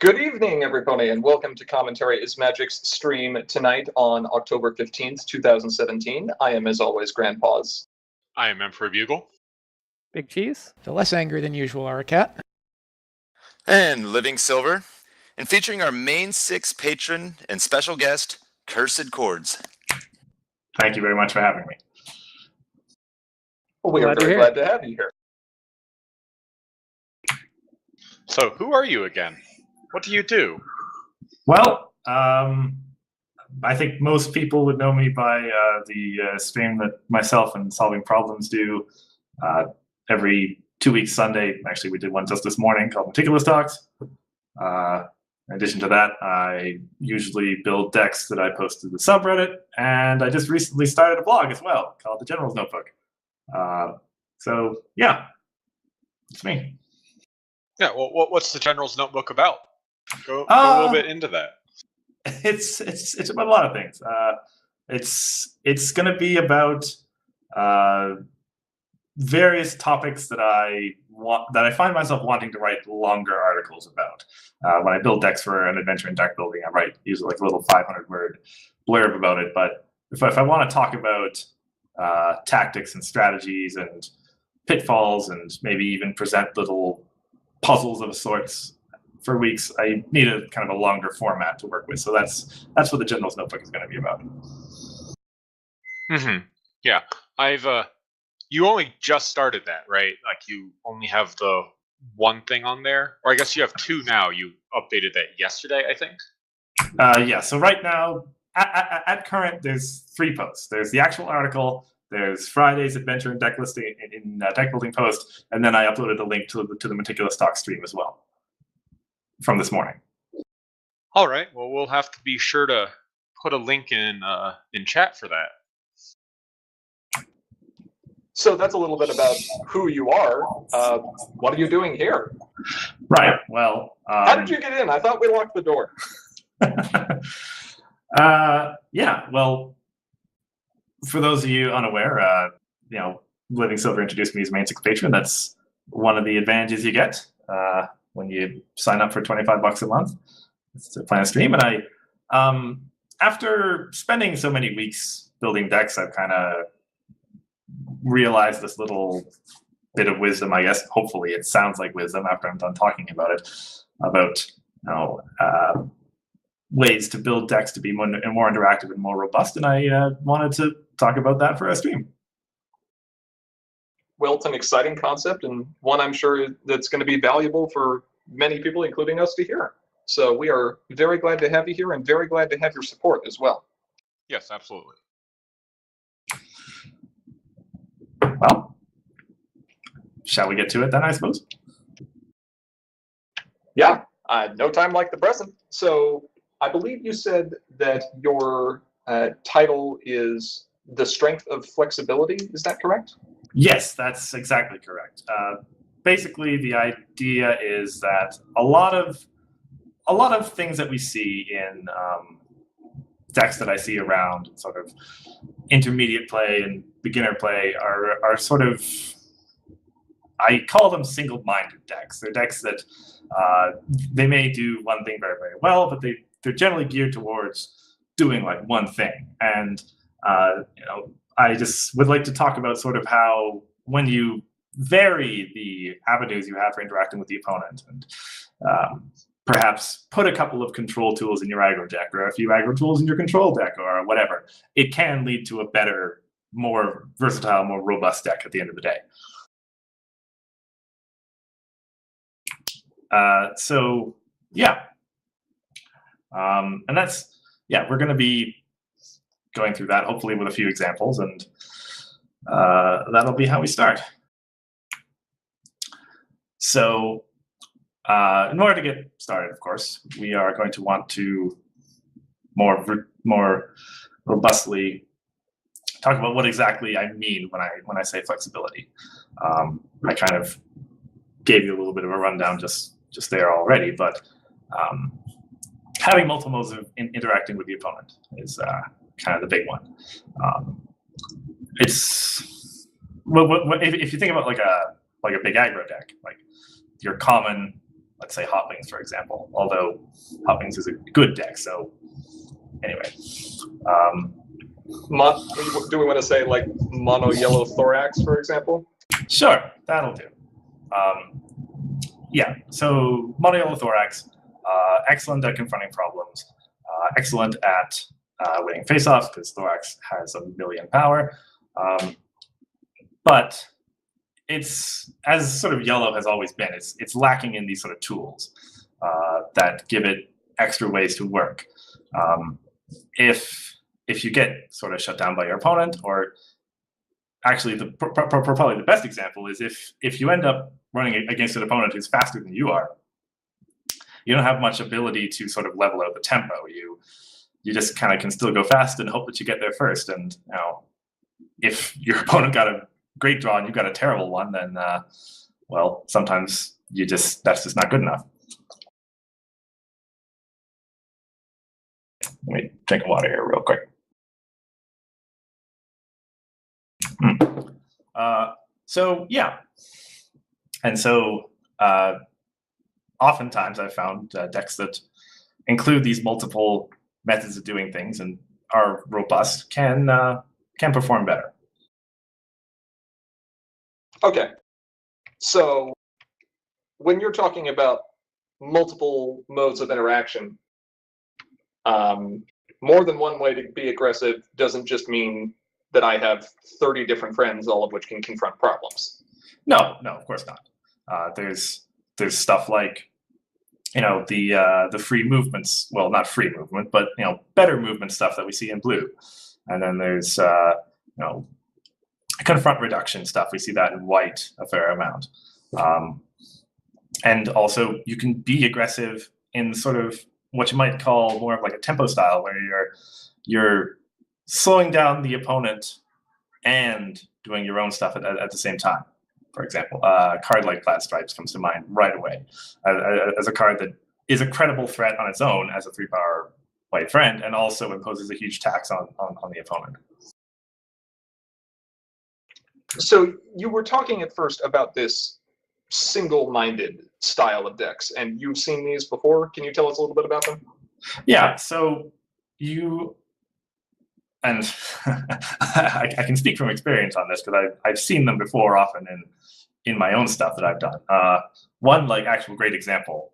Good evening, everybody, and welcome to Commentary is Magic's stream tonight on October 15th, 2017. I am, as always, Grandpaws. I am Emperor Bugle. Big Cheese. The less angry than usual Aracat. And Living Silver. And featuring our main six patron and special guest, Cursed Chords. Thank you very much for having me. We are very glad to have you here. So, who are you again? What do you do? Well, I think most people would know me by the stream that myself and Solving Problems do every 2 weeks Sunday. Actually, we did one just this morning called Meticulous Talks. In addition to that, I usually build decks that I post to the subreddit, and I just recently started a blog as well called The General's Notebook. So, yeah, it's me. Yeah, well, what's the General's Notebook about? Go a little bit into that. It's about a lot of things. It's going to be about various topics that I find myself wanting to write longer articles about. When I build decks for an adventure in deck building, I write usually like a little 500-word blurb about it. But if I want to talk about tactics and strategies and pitfalls and maybe even present little puzzles of sorts for weeks, I need a kind of a longer format to work with. So that's what the General's Notebook is going to be about. Yeah, you only just started that, right? Like you only have the one thing on there, or I guess you have two now. You updated that yesterday, I think. Yeah. So right now, at current, there's 3 posts. There's the actual article. There's Friday's adventure in deck listing in deck building post, and then I uploaded a link to the Meticulous Talk stream as well from this morning. All right. Well, we'll have to be sure to put a link in chat for that. So that's a little bit about who you are. What are you doing here? Right. Well, how did you get in? I thought we locked the door. Yeah. Well, for those of you unaware, Living Silver introduced me as main 6 patron. That's one of the advantages you get when you sign up for $25 a month. It's to plan a stream. And I, after spending so many weeks building decks, I've kind of realized this little bit of wisdom, I guess. Hopefully it sounds like wisdom after I'm done talking about it, about ways to build decks to be more interactive and more robust. And I wanted to talk about that for a stream. Well, it's an exciting concept and one I'm sure that's going to be valuable for many people, including us, to hear. So we are very glad to have you here and very glad to have your support as well. Yes, absolutely. Well, shall we get to it then, I suppose? Yeah, no time like the present. So I believe you said that your title is The Strength of Flexibility. Is that correct? Yes, that's exactly correct. Basically, the idea is that a lot of things that we see in decks that I see around, sort of intermediate play and beginner play, are sort of, I call them single-minded decks. They're decks that they may do one thing very, very well, but they're generally geared towards doing like one thing. And I just would like to talk about sort of how when you vary the avenues you have for interacting with the opponent and perhaps put a couple of control tools in your aggro deck or a few aggro tools in your control deck or whatever, it can lead to a better, more versatile, more robust deck at the end of the day. So yeah. And that's, yeah, we're going to be going through that hopefully with a few examples, and that'll be how we start. So in order to get started, of course, we are going to want to more robustly talk about what exactly I mean when I say flexibility. I kind of gave you a little bit of a rundown just there already, but having multiple modes of interacting with the opponent is kind of the big one. It's if you think about like a big aggro deck, like your common let's say Hot Wings, for example. Although Hot Wings is a good deck, so anyway. Do we want to say like mono yellow thorax, for example? Sure, that'll do. Yeah, so mono yellow thorax, excellent at confronting problems, excellent at winning face-offs because thorax has 1 million power. But it's, as sort of yellow has always been, it's lacking in these sort of tools that give it extra ways to work. If you get sort of shut down by your opponent, or actually probably the best example is if you end up running against an opponent who's faster than you are, you don't have much ability to sort of level out the tempo. You just kind of can still go fast and hope that you get there first. And you know, if your opponent got a great draw and you got a terrible one, then well, sometimes that's just not good enough. Let me drink water here real quick. So yeah, and so oftentimes I've found decks that include these multiple methods of doing things and are robust can perform better. Okay, so when you're talking about multiple modes of interaction, more than one way to be aggressive doesn't just mean that I have 30 different friends, all of which can confront problems. No, of course not. There's stuff like, you know, the free movements. Well, not free movement, but you know, better movement stuff that we see in blue. And then there's you know, confront reduction stuff. We see that in white a fair amount. And also, you can be aggressive in sort of what you might call more of like a tempo style, where you're slowing down the opponent and doing your own stuff at the same time. For example, a card like Plaid Stripes comes to mind right away as a card that is a credible threat on its own as a 3-power white friend, and also imposes a huge tax on the opponent. So you were talking at first about this single-minded style of decks, and you've seen these before. Can you tell us a little bit about them? Yeah, so you, and I can speak from experience on this because I've seen them before often in my own stuff that I've done. One like actual great example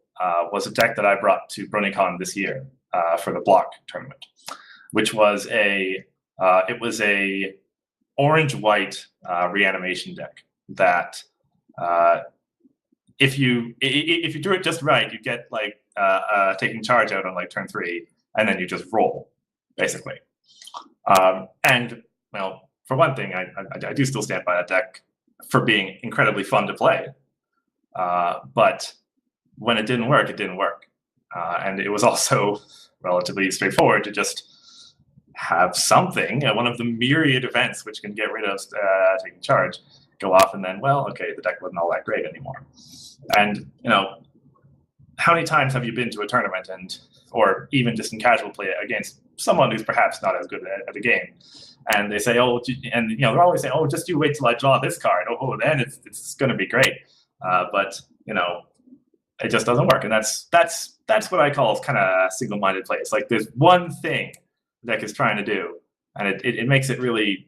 was a deck that I brought to BronyCon this year for the block tournament, which was it was a orange-white reanimation deck that if you do it just right, you get like taking charge out on like turn 3, and then you just roll, basically. And well, for one thing, I do still stand by that deck for being incredibly fun to play. But when it didn't work, it didn't work. And it was also relatively straightforward to just have something, one of the myriad events which can get rid of taking charge, go off, and then, well, okay, the deck wasn't all that great anymore. And, you know, how many times have you been to a tournament or even just in casual play against someone who's perhaps not as good at a game, and they say, oh, and you know, they're always saying, oh, just you wait till I draw this card. Oh, then it's going to be great. But you know, it just doesn't work, and that's what I call kind of single-minded play. It's like there's one thing the deck is trying to do, and it makes it really,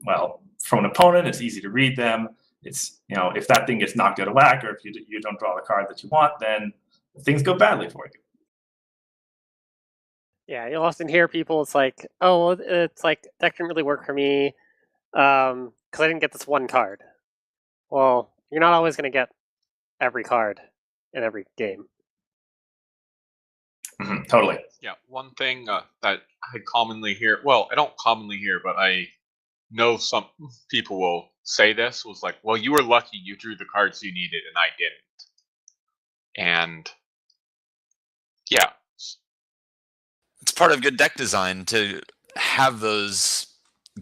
well, from an opponent, it's easy to read them. It's, you know, if that thing gets knocked out of whack, or if you don't draw the card that you want, then things go badly for you. Yeah, you'll often hear people, it's like, oh, well, it's like, that didn't really work for me because I didn't get this one card. Well, you're not always going to get every card in every game. Mm-hmm, totally. Yeah, one thing that I commonly hear, well, I don't commonly hear, but I know some people will say this, was like, well, you were lucky you drew the cards you needed and I didn't. And yeah. It's part of good deck design to have those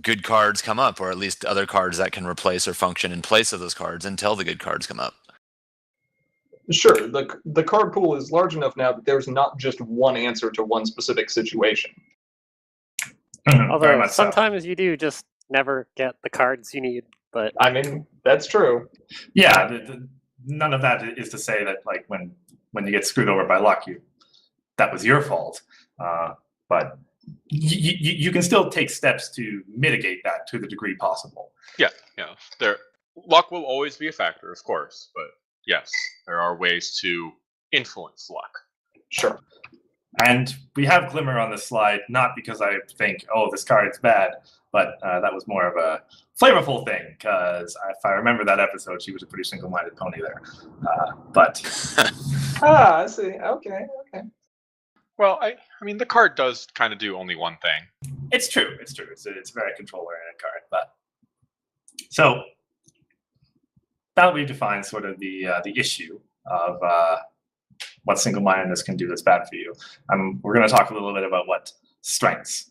good cards come up, or at least other cards that can replace or function in place of those cards until the good cards come up. Sure, the card pool is large enough now that there's not just one answer to one specific situation. Although sometimes you do just never get the cards you need, but I mean, that's true. Yeah, none of that is to say that like when when you get screwed over by luck, that was your fault. But you can still take steps to mitigate that to the degree possible. Yeah, luck will always be a factor, of course, but yes, there are ways to influence luck. Sure. And we have Glimmer on this slide, not because I think, oh, this card's bad, but that was more of a flavorful thing, because if I remember that episode, she was a pretty single-minded pony there. I see. Okay. Well, I mean, the card does kind of do only one thing. It's true. It's a very control-oriented card. But so now that we've defined sort of the issue of what single-mindedness can do that's bad for you, we're going to talk a little bit about what strengths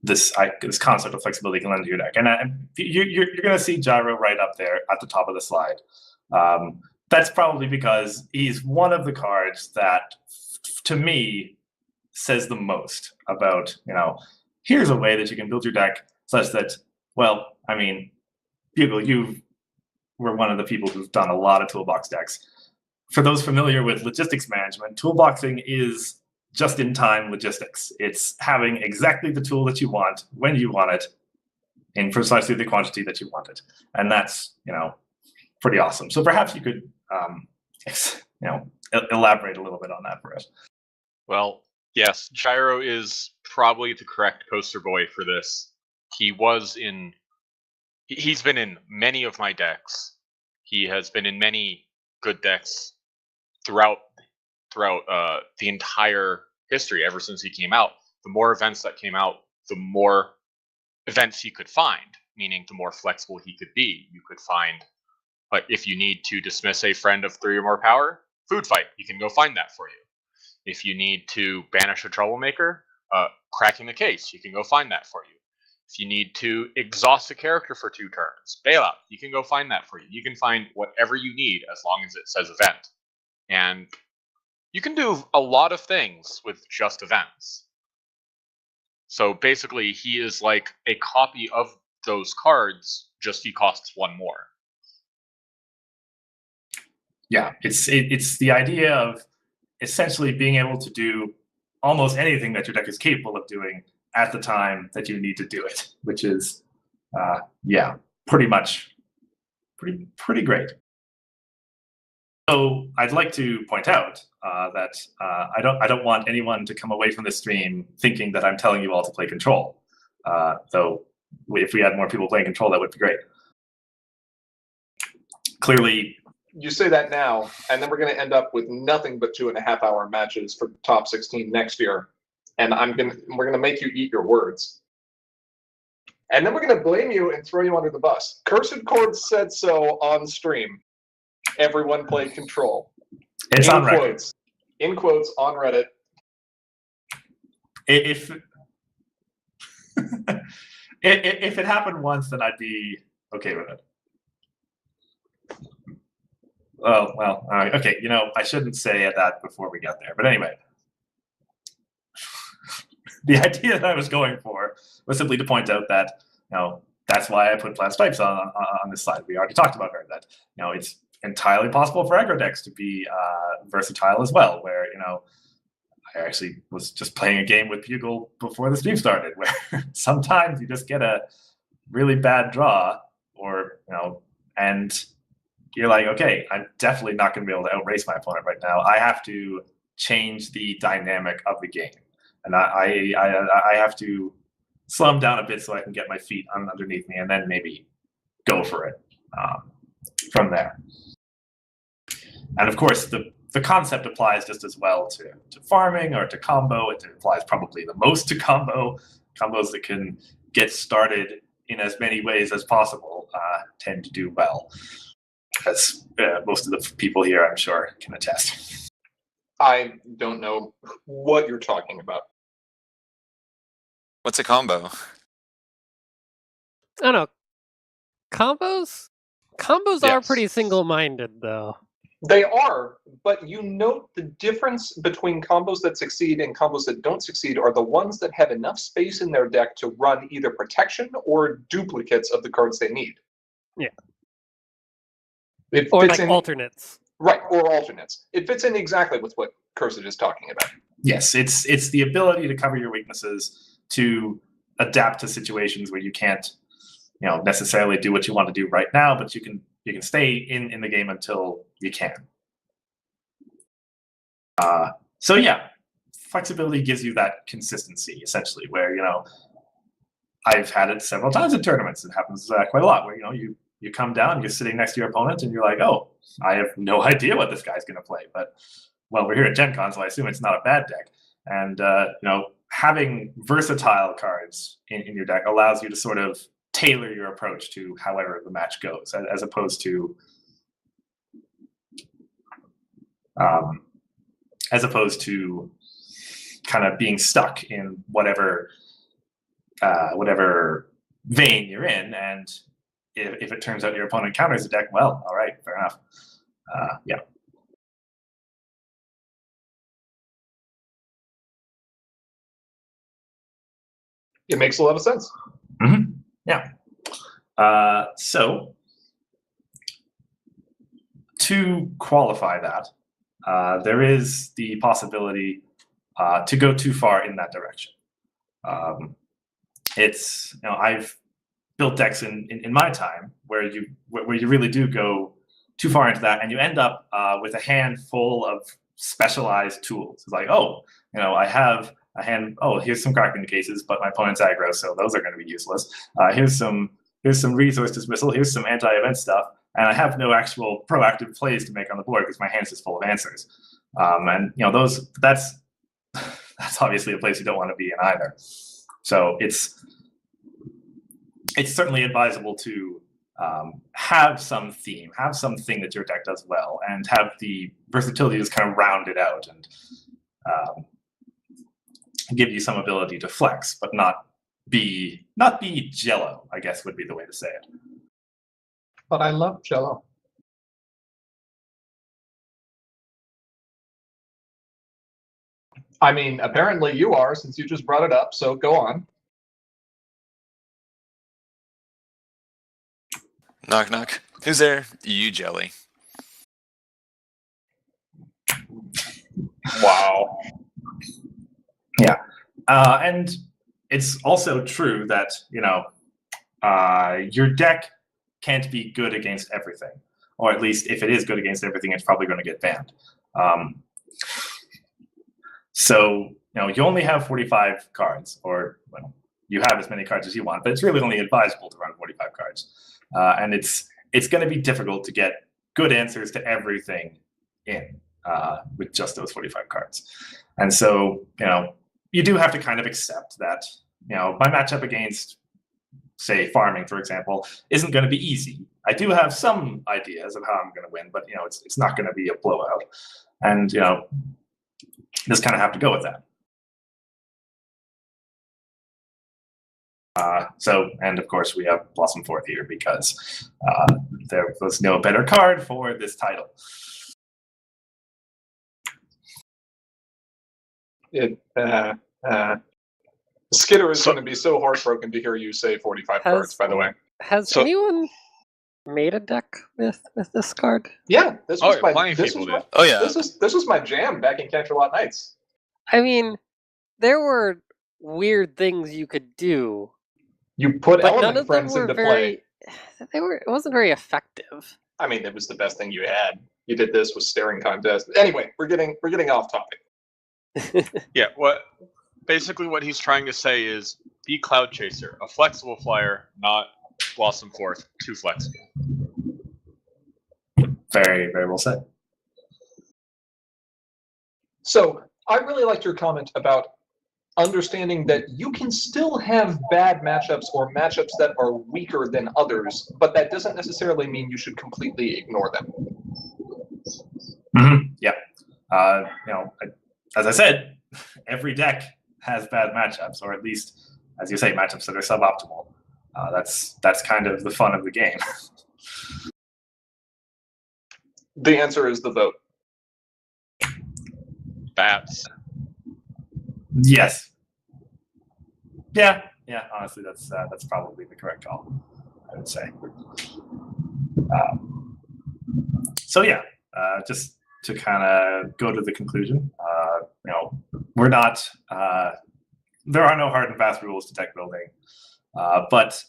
this concept of flexibility can lend to your deck. And you're going to see Gyro right up there at the top of the slide. That's probably because he's one of the cards that, to me, says the most about, here's a way that you can build your deck such that, well, I mean, Bugle, you were one of the people who've done a lot of toolbox decks. For those familiar with logistics management, toolboxing is just-in-time logistics. It's having exactly the tool that you want, when you want it, in precisely the quantity that you want it. And that's, pretty awesome. So perhaps you could, elaborate a little bit on that for us. Well, yes, Gyro is probably the correct poster boy for this. He's been in many of my decks. He has been in many good decks throughout the entire history, ever since he came out. The more events that came out, the more events he could find, meaning the more flexible he could be. You could find, but if you need to dismiss a friend of 3 or more power, food fight, you can go find that for you. If you need to banish a troublemaker, cracking the case, you can go find that for you. If you need to exhaust a character for 2 turns, bailout, you can go find that for you. You can find whatever you need as long as it says event. And you can do a lot of things with just events. So basically, he is like a copy of those cards, just he costs 1 more. Yeah, it's the idea of essentially being able to do almost anything that your deck is capable of doing at the time that you need to do it, which is, pretty great. So I'd like to point out that I don't want anyone to come away from this stream thinking that I'm telling you all to play Control. Though if we had more people playing Control, that would be great. Clearly, You say that now, and then we're going to end up with nothing but 2.5-hour matches for top 16 next year, and we're going to make you eat your words, and then we're going to blame you and throw you under the bus. Cursed Chords said so on stream. Everyone played Control. it's on record. Quotes. In quotes on Reddit. If if it happened once, then I'd be okay with it. Well, okay. I shouldn't say that before we get there. But anyway, the idea that I was going for was simply to point out that that's why I put Plant Stripes on this slide. We already talked about her. That it's entirely possible for aggro decks to be versatile as well. Where I actually was just playing a game with Bugle before the stream started, where sometimes you just get a really bad draw, or and you're like, okay, I'm definitely not going to be able to outrace my opponent right now. I have to change the dynamic of the game, and I have to slow them down a bit so I can get my feet underneath me, and then maybe go for it from there. And of course, the concept applies just as well to farming or to combo. It applies probably the most to combos that can get started in as many ways as possible tend to do well, as most of the people here, I'm sure, can attest. I don't know what you're talking about. What's a combo? I don't know. Combos are Yes. pretty single-minded, though. They are, but you note the difference between combos that succeed and combos that don't succeed are the ones that have enough space in their deck to run either protection or duplicates of the cards they need. Yeah. It Or fits like in, alternates. Right, or alternates. It fits in exactly with what Cursed is talking about. Yes, it's the ability to cover your weaknesses, to adapt to situations where you can't, necessarily do what you want to do right now, but you can stay in the game until you can. So yeah, flexibility gives you that consistency essentially, where I've had it several times in tournaments. It happens quite a lot where you come down, you're sitting next to your opponent, and you're like, oh, I have no idea what this guy's going to play, but well, we're here at Gen Con, so I assume it's not a bad deck. And having versatile cards in your deck allows you to sort of tailor your approach to however the match goes, as opposed to kind of being stuck in whatever vein you're in. And if it turns out your opponent counters the deck, well, all right, fair enough. Yeah. It makes a lot of sense. Mm-hmm. Yeah. So to qualify that, there is the possibility to go too far in that direction. It's I've built decks in my time where you really do go too far into that, and you end up with a hand full of specialized tools. It's like, I have a hand. Oh, here's some Kraken cases, but my opponent's aggro, so those are going to be useless. Here's some resource dismissal. Here's some anti-event stuff, and I have no actual proactive plays to make on the board because my hand's just full of answers. And that's obviously a place you don't want to be in either. So it's certainly advisable to have some theme, have something that your deck does well, and have the versatility just kind of round it out and give you some ability to flex, but not be Jello, I guess would be the way to say it. But I love Jello. I mean, apparently you are, since you just brought it up, so go on. Knock, knock. Who's there? You, Jelly. Wow. Yeah. And it's also true that, your deck can't be good against everything. Or at least if it is good against everything, it's probably going to get banned. So, you only have 45 cards, or you have as many cards as you want, but it's really only advisable to run 45 cards. And it's going to be difficult to get good answers to everything in with just those 45 cards. And so, you do have to kind of accept that, my matchup against, say, farming, for example, isn't going to be easy. I do have some ideas of how I'm going to win, but, it's not going to be a blowout. And, just kind of have to go with that. And of course, we have Blossom Forth here because there was no better card for this title. Skitter is going to be so heartbroken to hear you say 45 cards, by the way. Has So- anyone made a deck with this card? Yeah, this was my plenty of this people was my, did. Oh yeah. this was my jam back in Canterlot Nights. I mean, there were weird things you could do, You put but none Element of them Friends were into very. play. It wasn't very effective. I mean, it was the best thing you had. You did this with staring contest. Anyway, we're getting off topic. Yeah, basically what he's trying to say is be Cloud Chaser, a flexible flyer, not Blossom Forth, too flexible. Very, very well said. So I really liked your comment about understanding that you can still have bad matchups or matchups that are weaker than others, but that doesn't necessarily mean you should completely ignore them. Mm-hmm. Yeah. As I said, every deck has bad matchups, or at least, as you say, matchups that are suboptimal. That's kind of the fun of the game. The answer is the vote. Bats. Yes. Yeah. Honestly, that's probably the correct call, I would say. So yeah, just to kind of go to the conclusion, we're not. There are no hard and fast rules to deck building, but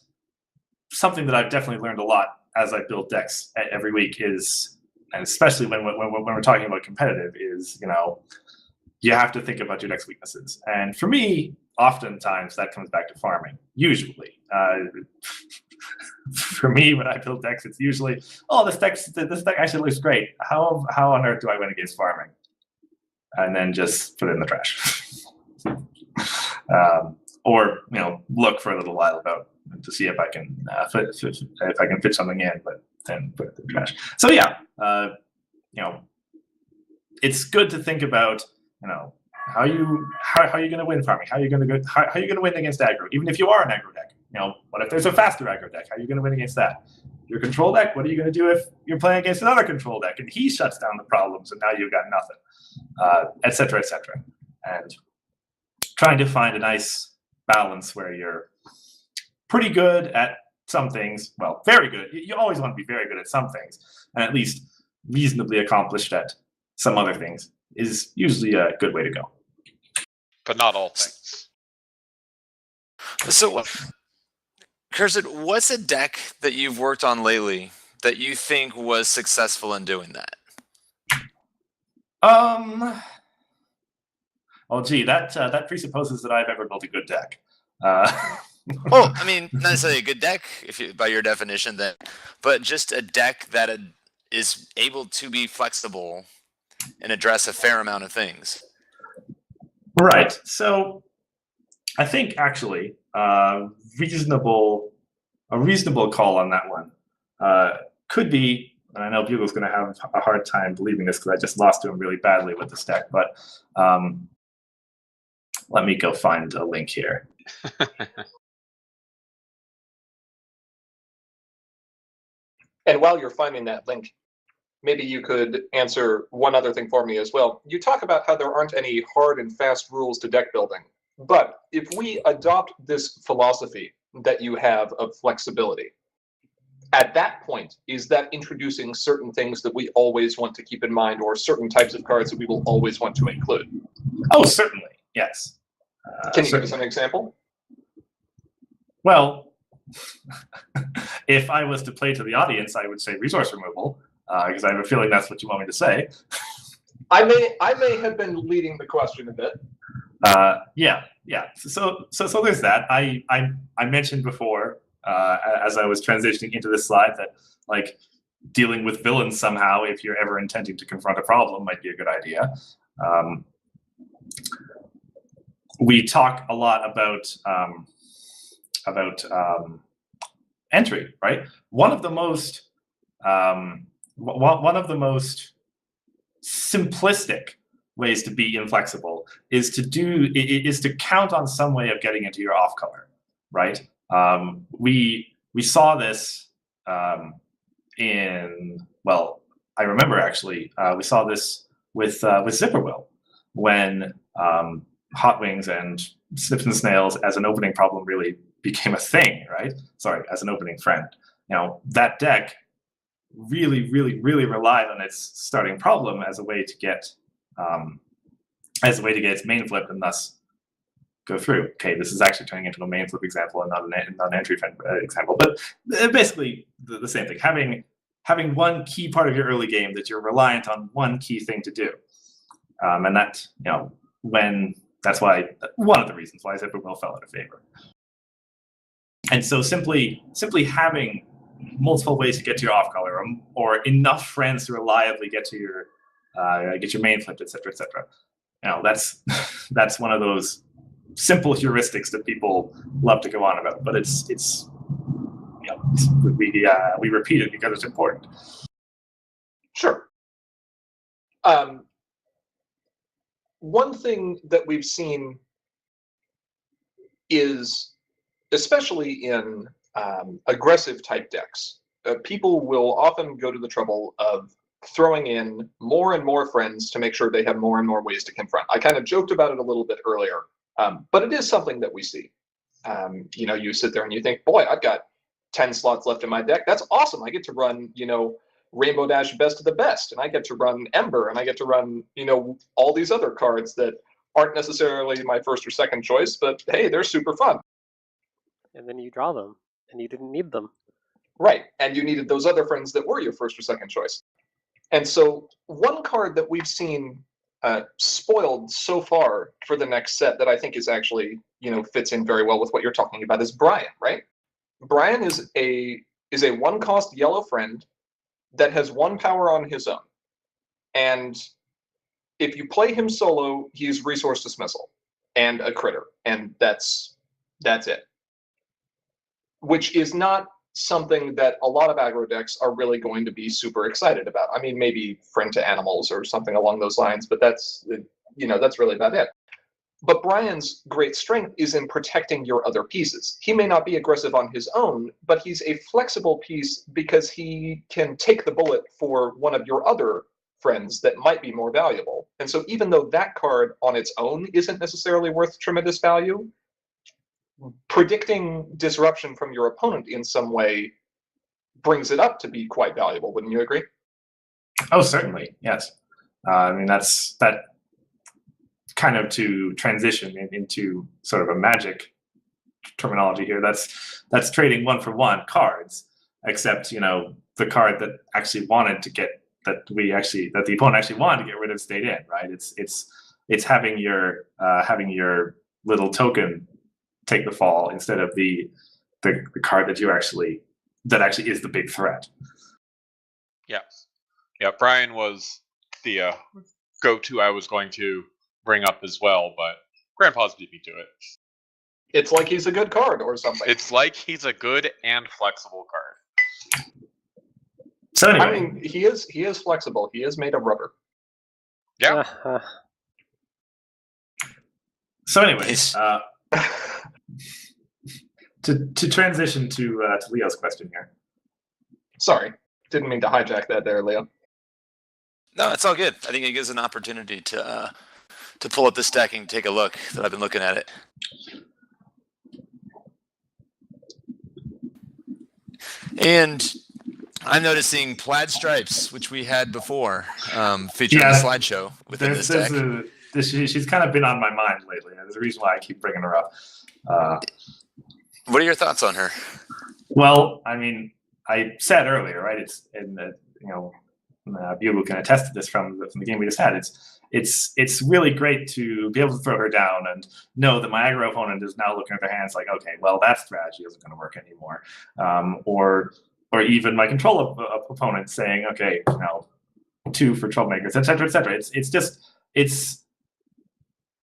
something that I've definitely learned a lot as I build decks every week is, and especially when we're talking about competitive, is you have to think about your deck's weaknesses. And for me, oftentimes that comes back to farming. Usually, for me, when I build decks, it's usually, oh, this deck actually looks great. How on earth do I win against farming? And then just put it in the trash, or look for a little while about to see if I can fit something in, but then put it in the trash. So yeah, it's good to think about how you going to win farming, how are you going to win against aggro, even if you are an aggro deck. What if there's a faster aggro deck? How are you going to win against that? Your control deck, what are you going to do if you're playing against another control deck and he shuts down the problems and now you've got nothing, et cetera, and trying to find a nice balance where you're pretty good at some things, well, very good. You always want to be very good at some things, and at least reasonably accomplished at some other things is usually a good way to go. But not all things. So, Cursed, what's a deck that you've worked on lately that you think was successful in doing that? Well, gee, that presupposes that I've ever built a good deck. Well, I mean, not necessarily a good deck, by your definition, then, but just a deck that is able to be flexible and address a fair amount of things. Right. So, I think actually a reasonable call on that one could be, and I know Bugle's going to have a hard time believing this because I just lost to him really badly with this deck, but let me go find a link here. And while you're finding that link, maybe you could answer one other thing for me as well. You talk about how there aren't any hard and fast rules to deck building. But if we adopt this philosophy that you have of flexibility, at that point, is that introducing certain things that we always want to keep in mind, or certain types of cards that we will always want to include? Oh, certainly. Yes. Can you give us an example? Well, if I was to play to the audience, I would say resource removal, because I have a feeling that's what you want me to say. I may have been leading the question a bit. Yeah. So there's that. I mentioned before, as I was transitioning into this slide, that like dealing with villains somehow, if you're ever intending to confront a problem, might be a good idea. We talk a lot about entry, right? One of the most simplistic ways to be inflexible is to count on some way of getting into your off color, right? We saw this I remember actually we saw this with Zipperwill when Hot Wings and Snips and Snails as an opening problem really became a thing, right? Sorry, as an opening friend. That deck really relied on its starting problem as a way to get its main flip and thus go through. Okay, this is actually turning into a main flip example and not an entry example, but basically the same thing. Having one key part of your early game that you're reliant on one key thing to do, and that that's why one of the reasons why Zipperwill fell out of favor. And so simply having multiple ways to get to your off color, or enough friends to reliably get to your main flip, etc. That's one of those simple heuristics that people love to go on about, but we repeat it because it's important. Sure. One thing that we've seen is, especially in aggressive type decks, people will often go to the trouble of throwing in more and more friends to make sure they have more and more ways to confront. I kind of joked about it a little bit earlier, but it is something that we see. You sit there and you think, boy, I've got 10 slots left in my deck. That's awesome. I get to run, Rainbow Dash Best of the Best, and I get to run Ember, and I get to run, all these other cards that aren't necessarily my first or second choice, but hey, they're super fun. And then you draw them, and you didn't need them. Right, and you needed those other friends that were your first or second choice. And so one card that we've seen spoiled so far for the next set that I think is actually, fits in very well with what you're talking about is Brian, right? Brian is a 1-cost yellow friend that has 1 power on his own. And if you play him solo, he's Resource Dismissal and a critter, and that's it. Which is not something that a lot of aggro decks are really going to be super excited about. I mean, maybe Friend to Animals or something along those lines, but that's really about it. But Brian's great strength is in protecting your other pieces. He may not be aggressive on his own, but he's a flexible piece because he can take the bullet for one of your other friends that might be more valuable. And so even though that card on its own isn't necessarily worth tremendous value, predicting disruption from your opponent in some way brings it up to be quite valuable. Wouldn't you agree? Oh, certainly, yes. I mean, that's that kind of to transition into sort of a Magic terminology here. That's trading 1-for-1 cards, except the card that actually wanted to get that the opponent actually wanted to get rid of stayed in, right? It's having your little token take the fall instead of the card that actually is the big threat. Yeah, Brian was the go-to I was going to bring up as well, but Grandpa's beat me to it. It's like he's a good card or something. It's like he's a good and flexible card. So anyway, I mean, he is flexible. He is made of rubber. Yeah. So anyways, to transition to Leo's question here. Sorry, didn't mean to hijack that there, Leo. No, it's all good. I think it gives an opportunity to pull up this deck and take a look. That I've been looking at it. And I'm noticing Plaid Stripes, which we had before, featured in the slideshow within this deck. She's kind of been on my mind lately. There's a reason why I keep bringing her up. What are your thoughts on her? Well, I mean, I said earlier, right? It's in the Bugle can attest to this from the game we just had. It's really great to be able to throw her down and know that my aggro opponent is now looking at their hands like, okay, well, that strategy isn't going to work anymore. Or even my control opponent saying, okay, 2 for Troublemakers, et cetera, et cetera. It's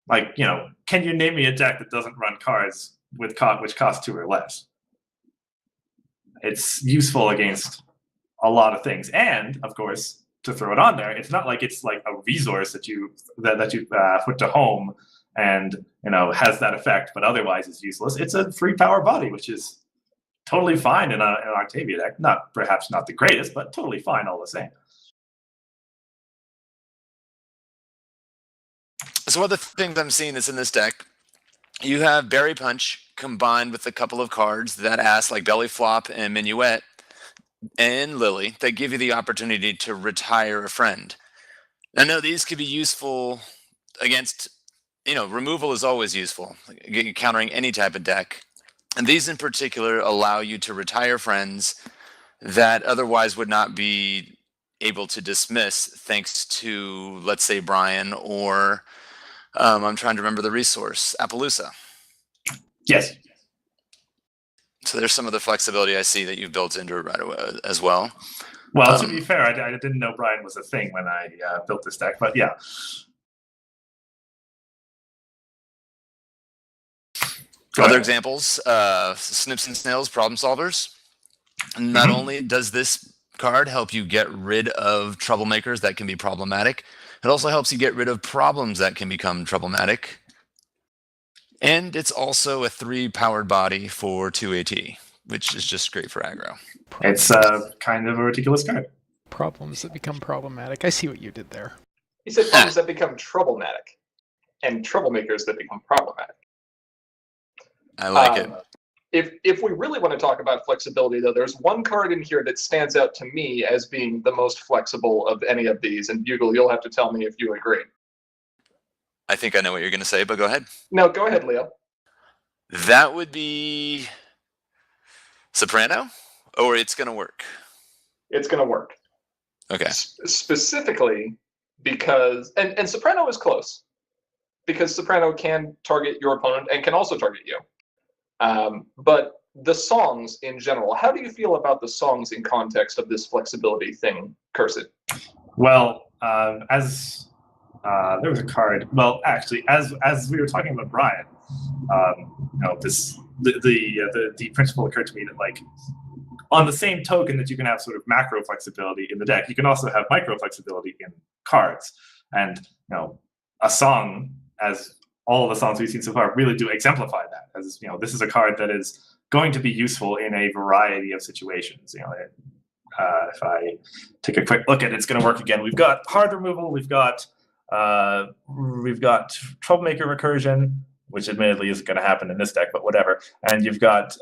like, can you name me a deck that doesn't run cards which cost 2 or less? It's useful against a lot of things, and of course, to throw it on there, it's not like it's like a resource that you put to home and has that effect, but otherwise is useless. It's a free power body, which is totally fine in an Octavia deck. Perhaps not the greatest, but totally fine all the same. So other things I'm seeing is in this deck, you have Berry Punch combined with a couple of cards that ask like Belly Flop and Minuet and Lily that give you the opportunity to retire a friend. I know these could be useful against, removal is always useful, countering any type of deck. And these in particular allow you to retire friends that otherwise would not be able to dismiss thanks to, let's say, Brian or I'm trying to remember the resource, Appaloosa. Yes. So there's some of the flexibility I see that you've built into it right away as well. Well, to be fair, I didn't know Brian was a thing when I built this deck, but yeah. Other examples, Snips and Snails, Problem Solvers. Not only does this card help you get rid of troublemakers that can be problematic, it also helps you get rid of problems that can become problematic. And it's also a 3-powered body for 2 AT, which is just great for aggro. It's kind of a ridiculous card. Problems that become problematic. I see what you did there. He said problems that become troublematic and troublemakers that become problematic. I like it. If we really want to talk about flexibility, though, there's one card in here that stands out to me as being the most flexible of any of these. And Bugle, you'll have to tell me if you agree. I think I know what you're going to say, but go ahead. No, go ahead, Leo. That would be Soprano, or It's Gonna Work. It's going to work. Okay. Specifically because, and Soprano is close, because Soprano can target your opponent and can also target you. But the songs in general, how do you feel about the songs in context of this flexibility thing, Cursed? Well, as there was a card. Well, actually, as we were talking about Brian, the principle occurred to me that, like, on the same token that you can have sort of macro flexibility in the deck, you can also have micro flexibility in cards. And a song, as all the songs we've seen so far, really do exemplify that. As this is a card that is going to be useful in a variety of situations. If I take a quick look at It's Going to Work again, we've got hard removal, we've got Troublemaker Recursion, which admittedly isn't going to happen in this deck, but whatever. And you've got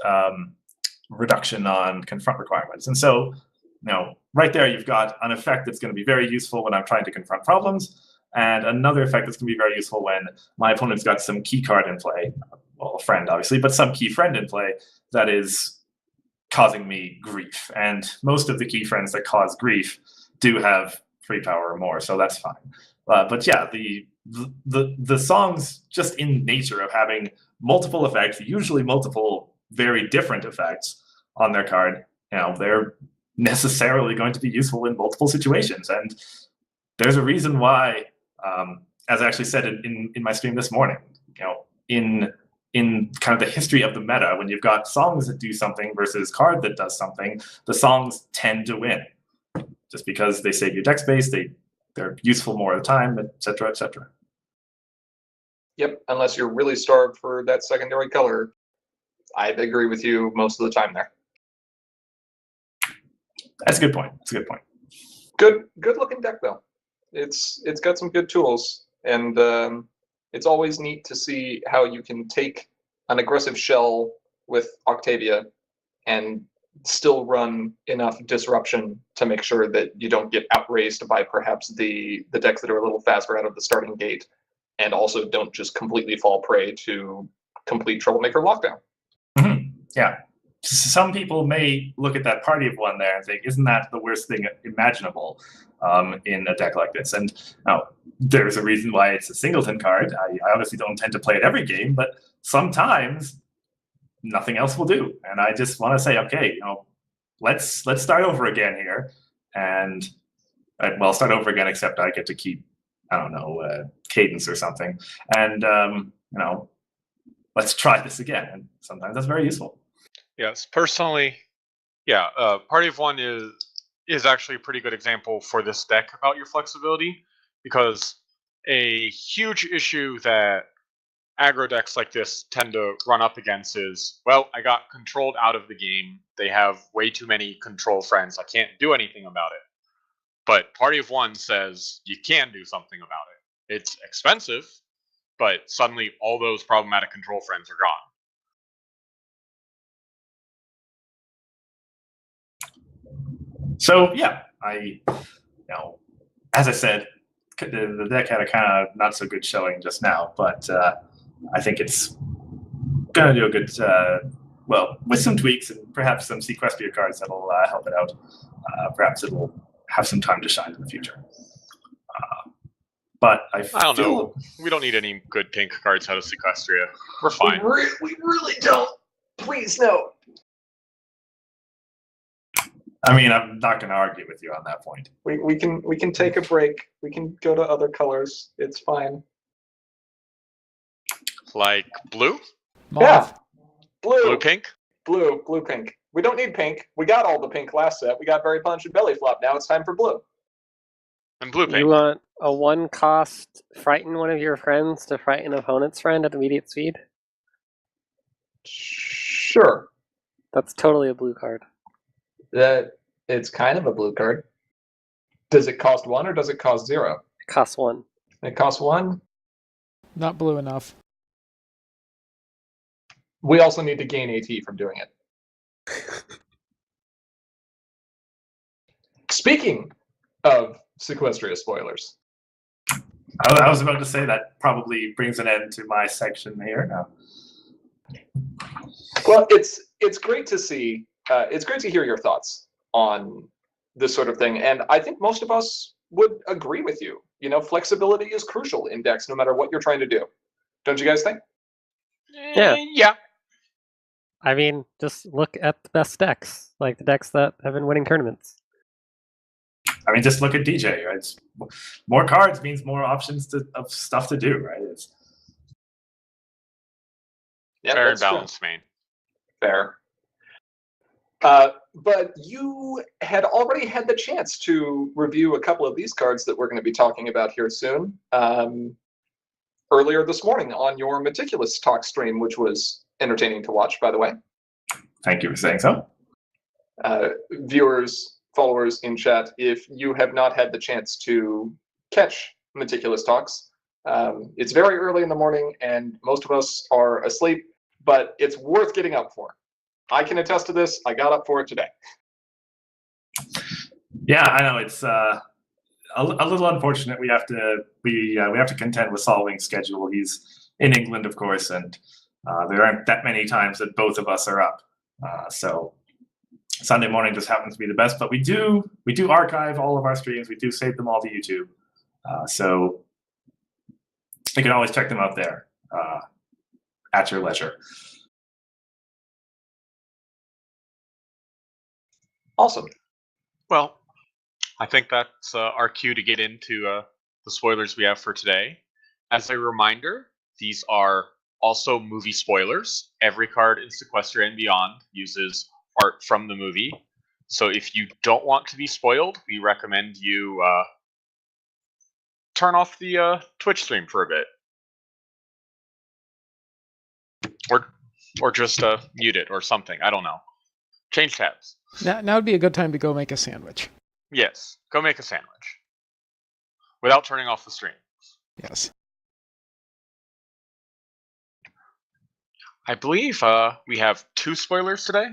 reduction on confront requirements. And so, right there, you've got an effect that's going to be very useful when I'm trying to confront problems, and another effect that's going to be very useful when my opponent's got some key card in play, well, a friend, obviously, but some key friend in play that is causing me grief. And most of the key friends that cause grief do have 3 power or more, so that's fine. But yeah, the songs, just in nature of having multiple effects, usually multiple very different effects on their card, they're necessarily going to be useful in multiple situations. And there's a reason why, as I actually said in my stream this morning, in kind of the history of the meta, when you've got songs that do something versus card that does something, the songs tend to win, just because they save you deck space, they're useful more of the time, et cetera, et cetera. Yep, unless you're really starved for that secondary color. I agree with you most of the time there. That's a good point. That's a good point. Good looking deck though. It's got some good tools, and it's always neat to see how you can take an aggressive shell with Octavia and still run enough disruption to make sure that you don't get outraced by perhaps the decks that are a little faster out of the starting gate, and also don't just completely fall prey to complete Troublemaker lockdown. Mm-hmm. Yeah. Some people may look at that party of one there and think, isn't that the worst thing imaginable in a deck like this? And there's a reason why it's a singleton card. I obviously don't tend to play it every game, but sometimes nothing else will do. And I just want to say, okay, let's start over again here. And start over again, except I get to keep, cadence or something. And, let's try this again. And sometimes that's very useful. Yes, personally, yeah, Party of One is actually a pretty good example for this deck about your flexibility, because a huge issue that aggro decks like this tend to run up against is, well, I got controlled out of the game. They have way too many control friends. I can't do anything about it. But Party of One says you can do something about it. It's expensive, but suddenly all those problematic control friends are gone. So yeah, as I said, the deck had a kind of not so good showing just now, but I think it's gonna do a good, with some tweaks and perhaps some Sequestria cards that'll help it out. Perhaps it'll have some time to shine in the future. But I don't know. We don't need any good pink cards out of Sequestria. We're fine. We really don't. Please no. I mean, I'm not going to argue with you on that point. We can take a break. We can go to other colors. It's fine. Like blue? Mauve. Yeah. Blue pink? Blue pink. We don't need pink. We got all the pink last set. We got Berry Punch and Belly Flop. Now it's time for blue. And blue pink. You want a 1-cost frighten one of your friends to frighten an opponent's friend at immediate speed? Sure. That's totally a blue card. It's kind of a blue card. Does it cost 1 or does it cost 0? It costs 1. It costs 1. Not blue enough. We also need to gain AT from doing it. Speaking of Sequestria spoilers, I was about to say that probably brings an end to my section here. Now. well, it's great to see. It's great to hear your thoughts on this sort of thing, and I think most of us would agree with you. You know, flexibility is crucial in decks, no matter what you're trying to do. Don't you guys think? Yeah. Yeah. I mean, just look at the best decks, like the decks that have been winning tournaments. I mean, just look at DJ. Right? It's, more cards means more options of stuff to do, right? It's, Yeah, Fair and that's true. balanced, man. Fair. But you had already had the chance to review a couple of these cards that we're going to be talking about here soon. Earlier this morning on your Meticulous Talk stream, which was entertaining to watch, by the way. thank you for saying so. Viewers, followers in chat, if you have not had the chance to catch Meticulous Talks, it's very early in the morning and most of us are asleep, but it's worth getting up for. I can attest to this. I got up for it today. Yeah, I know it's a little unfortunate. We have to contend with Solving's schedule. He's in England, of course, and there aren't that many times that both of us are up. So Sunday morning just happens to be the best. But we do archive all of our streams. We do save them all to YouTube. So you can always check them out there at your leisure. Awesome. Well, I think that's our cue to get into the spoilers we have for today. As a reminder, these are also movie spoilers. Every card in Sequestria and Beyond uses art from the movie. So if you don't want to be spoiled, we recommend you turn off the Twitch stream for a bit. Or just mute it or something. I don't know. Change tabs. Now would be a good time to go make a sandwich. Yes, go make a sandwich. Without turning off the stream. Yes. I believe we have 2 spoilers today.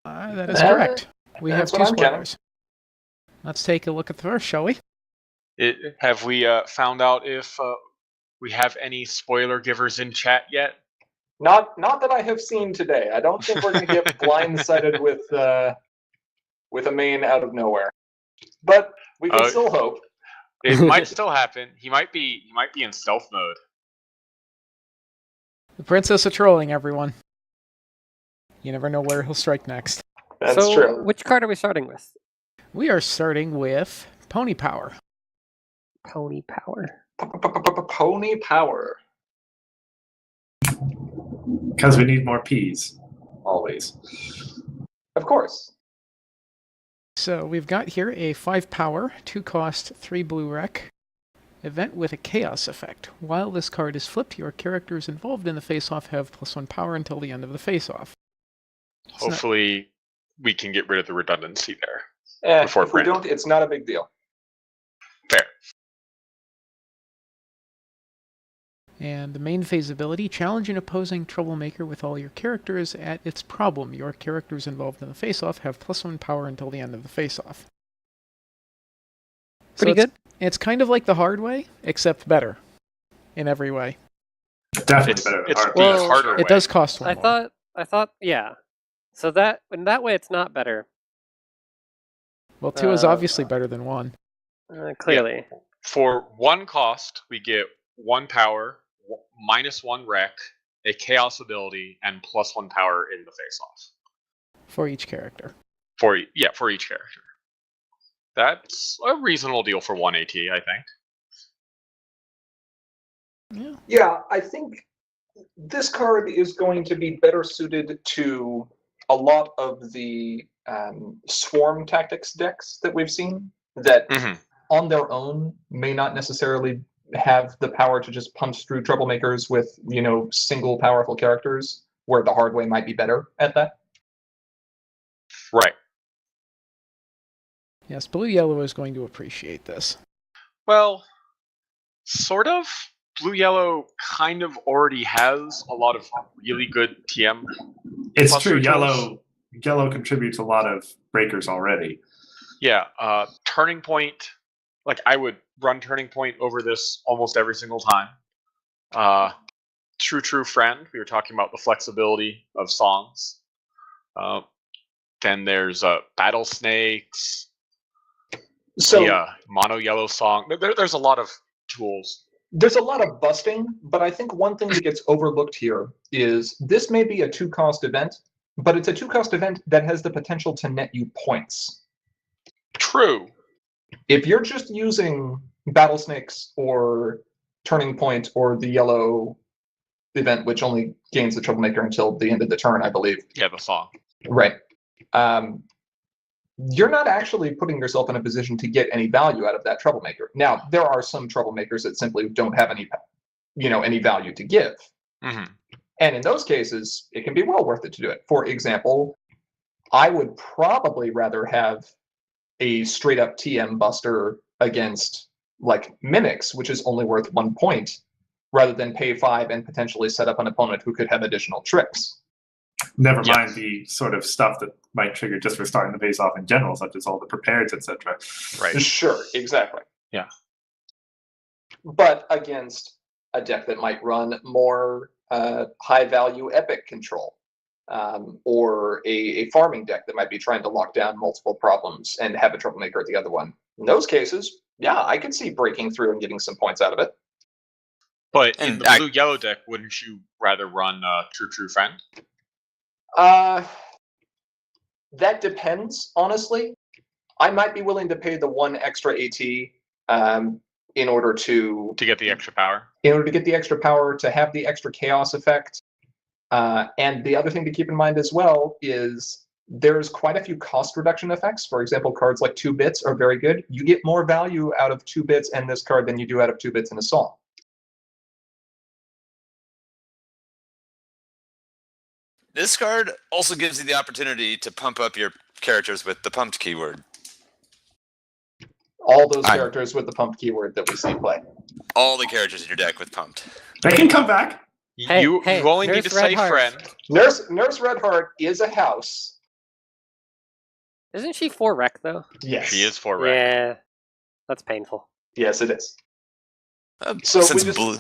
That is correct. We have that's 2 what I'm counting. spoilers. Let's take a look at the first, shall we? Have we found out if we have any spoiler givers in chat yet? Not that I have seen today. I don't think we're going to get blindsided with a main out of nowhere. But we can still hope. It might still happen. He might be in stealth mode. The Princess of Trolling, everyone. You never know where he'll strike next. That's so, true. which card are we starting with? We are starting with Pony Power. Pony Power. Pony Power. Because we need more P's, always. Of course. So we've got here a 5 power, 2 cost, 3 blue rec event with a chaos effect. While this card is flipped, your characters involved in the face-off have +1 power until the end of the face-off. Hopefully, we can get rid of the redundancy there. If we don't, it's not a big deal. Fair. And the main phase ability, challenge an opposing troublemaker with all your characters at its problem. Your characters involved in the face-off have +1 power until the end of the face-off. Pretty good. It's kind of like the hard way, except better in every way. Definitely better than It's hard. the Well, harder way. It does cost 1 I more. thought, yeah. So that in that way, it's not better. Well, 2 is obviously better than 1. Clearly. For 1 cost, we get 1 power, -1 rec, a chaos ability, and +1 power in the face-off. For each character. For each character. That's a reasonable deal for 1 AT, I think. Yeah. Yeah, I think this card is going to be better suited to a lot of the swarm tactics decks that we've seen that on their own may not necessarily have the power to just punch through troublemakers with, single powerful characters, where the hard way might be better at that. Right. Yes, Blue Yellow is going to appreciate this. Well, sort of. blue yellow kind of already has a lot of really good TM. It's Cluster true. tools. Yellow contributes a lot of breakers already. Yeah, Turning Point. Like I would run Turning Point over this almost every single time. True Friend. We were talking about the flexibility of songs. Then there's Battle Snakes. So The mono yellow song. There's a lot of tools. there's a lot of busting, but I think one thing that gets overlooked here is this may be a 2-cost event, but it's a 2-cost event that has the potential to net you points. True. If you're just using Battle Snakes or Turning Point or the yellow event, which only gains the Troublemaker until the end of the turn, I believe. Yeah, the song. Right. You're not actually putting yourself in a position to get any value out of that Troublemaker. Now, there are some Troublemakers that simply don't have any value to give. Mm-hmm. And in those cases, it can be well worth it to do it. For example, I would probably rather have a straight up TM buster against like Mimics, which is only worth 1 point, rather than pay 5 and potentially set up an opponent who could have additional tricks. Never Yes. mind the sort of stuff that might trigger just for starting the face off in general, such as all the prepareds, etc. Right. Sure, exactly. Yeah. But against a deck that might run more high value epic control, or a farming deck that might be trying to lock down multiple problems and have a Troublemaker at the other one. In those cases, yeah, I could see breaking through and getting some points out of it. But in And the blue yellow deck, wouldn't you rather run True Friend? That depends, honestly. I might be willing to pay the 1 extra AT in order to To get the extra power? get the extra power, to have the extra chaos effect. And the other thing to keep in mind as well is there's quite a few cost reduction effects. For example, cards like 2 bits are very good. You get more value out of 2 bits and this card than you do out of 2 bits in a song. This card also gives you the opportunity to pump up your characters with the pumped keyword. All those characters with the pumped keyword that we see play. All the characters in your deck with pumped. They can come back. Hey, you only need to Nurse say Redheart. friend. Nurse Redheart is a house. Isn't she 4 rec though? Yes. She is 4 red. Yeah, that's painful. Yes, it is. So we just- blue.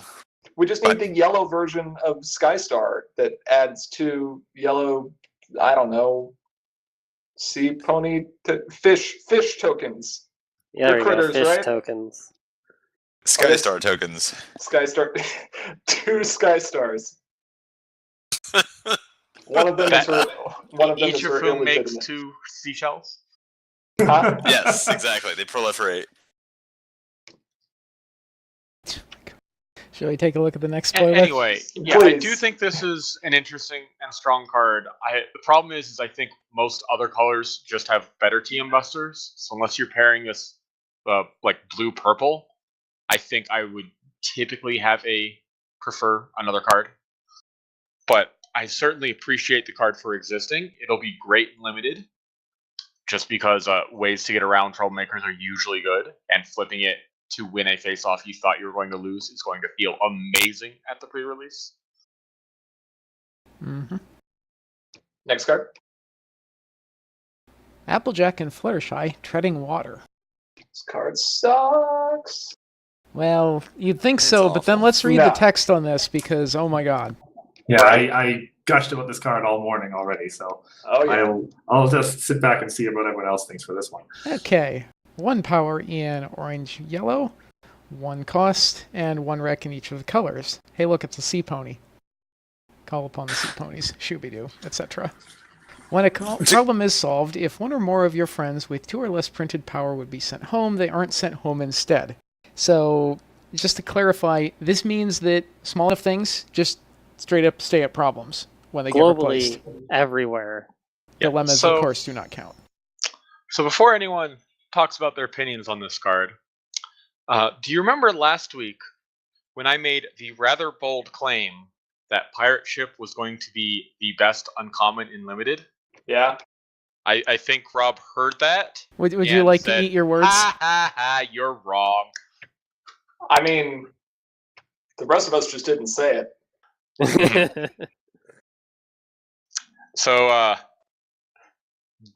We just need the yellow version of Skystar that adds 2 yellow, I don't know, sea pony fish tokens. Yeah, there They're we go. critters, Fish right? tokens. Skystar tokens. Skystar, 2 Skystars. One of them is Each her of whom makes illegitimate. 2 seashells? Huh? Yes, exactly. They proliferate. Shall we take a look at the next spoiler? Anyway, yeah, I do Please. think this is an interesting and strong card. The problem is I think most other colors just have better TM busters. So unless you're pairing this like blue purple, I think I would typically prefer another card. But I certainly appreciate the card for existing. It'll be great in limited, just because ways to get around Troublemakers are usually good, and flipping it to win a face-off you thought you were going to lose is going to feel amazing at the pre-release. Mm-hmm. Next card. Applejack and Fluttershy treading water. This card sucks. Well, you'd think It's so, but then awful. let's read No. the text on this because, oh my god. Yeah, I gushed about this card all morning already, so Oh yeah. I'll just sit back and see what everyone else thinks for this one. Okay. 1 power in orange, yellow, 1 cost, and 1 rec in each of the colors. Hey, look, it's a sea pony. Call upon the sea ponies, Shooby-Doo, etc. When a problem is solved, if 1 or more of your friends with 2 or less printed power would be sent home, they aren't sent home instead. So, just to clarify, this means that small enough things just straight up stay at problems when they get replaced. Globally, everywhere. Dilemmas, so- of course, do not count. So before anyone talks about their opinions on this card, do you remember last week when I made the rather bold claim that Pirate Ship was going to be the best uncommon in limited? Yeah. I think Rob heard that. Would you and like said, to eat your words? Ha ha ha! You're wrong. I mean, The rest of us just didn't say it. So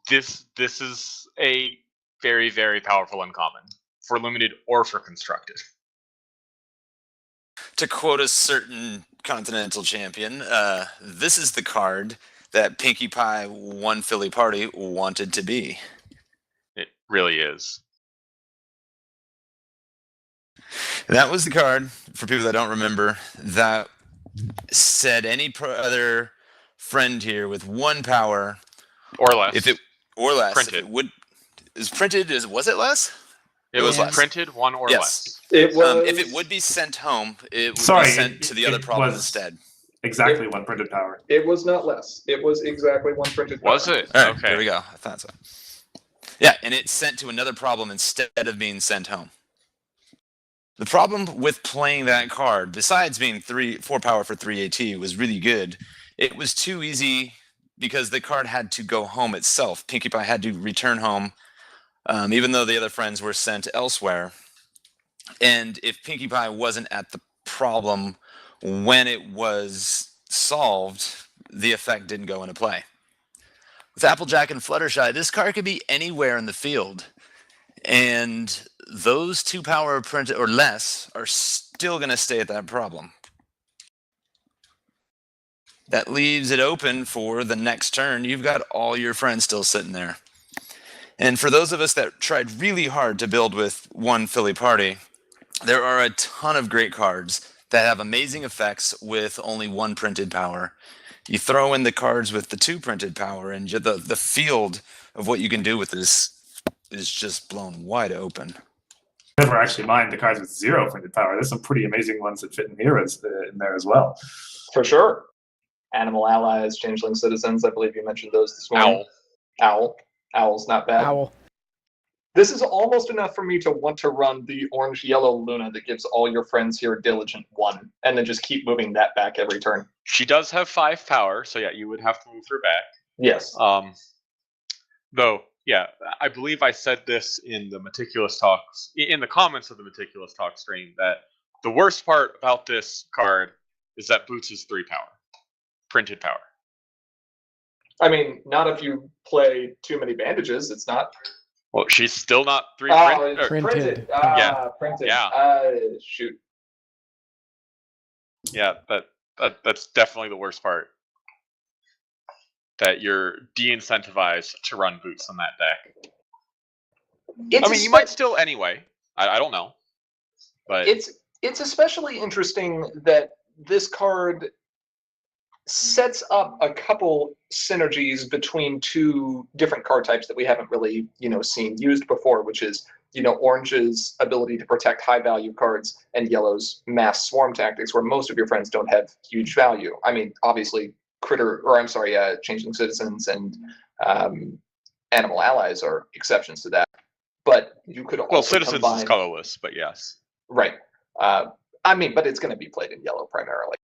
this is a very, very powerful uncommon for limited or for constructed. To quote a certain continental champion, this is the card that Pinkie Pie One Philly Party wanted to be. It really is. That was the card, for people that don't remember, that said any other friend here with 1 power, Or less. if it or less, Printed. if it would is printed, was it less? It was less. printed 1 or Yes. less. It was. If it would be sent home, it would Sorry, be sent to the other it problem was- instead. Exactly 1 printed power. It was not less. It was exactly 1 printed. Was power. it? All right, Okay. there we go. I thought so. Yeah, and it's sent to another problem instead of being sent home. The problem with playing that card, besides being 4 power for 3 AT, was really good. It was too easy because the card had to go home itself. Pinkie Pie had to return home, even though the other friends were sent elsewhere. And if Pinkie Pie wasn't at the problem when it was solved, the effect didn't go into play. With Applejack and Fluttershy, this card could be anywhere in the field, and those 2 power printed or less are still going to stay at that problem. That leaves it open for the next turn. You've got all your friends still sitting there. And for those of us that tried really hard to build with 1 Philly Party, there are a ton of great cards that have amazing effects with only 1 printed power. You throw in the cards with the 2 printed power, and the field of what you can do with this is just blown wide open. Never actually mind the cards with 0 printed power. There's some pretty amazing ones that fit in here in there as well. For sure. Animal allies, changeling citizens. I believe you mentioned those this morning. Owl. Owl's not bad. Owl. This is almost enough for me to want to run the orange-yellow Luna that gives all your friends here Diligent 1, and then just keep moving that back every turn. She does have 5 power, so yeah, you would have to move her back. Yes. Though, yeah, I believe I said this in the Meticulous Talks, in the comments of the Meticulous Talk stream, that the worst part about this card is that Boots is 3 power. Printed power. I mean, not if you play too many bandages. It's not. Well, she's still not 3 It's printed. printed. Yeah. Printed. Yeah. Shoot. Yeah, that's definitely the worst part. That you're de-incentivized to run Boots on that deck. I mean, you might still anyway. I don't know. But It's especially interesting that this card sets up a couple synergies between 2 different card types that we haven't really, seen used before, which is, Orange's ability to protect high value cards and Yellow's mass swarm tactics, where most of your friends don't have huge value. I mean, obviously, changeling citizens and animal allies are exceptions to that. But you could also Citizens combine... is colorless, but yes. Right. But it's going to be played in yellow primarily.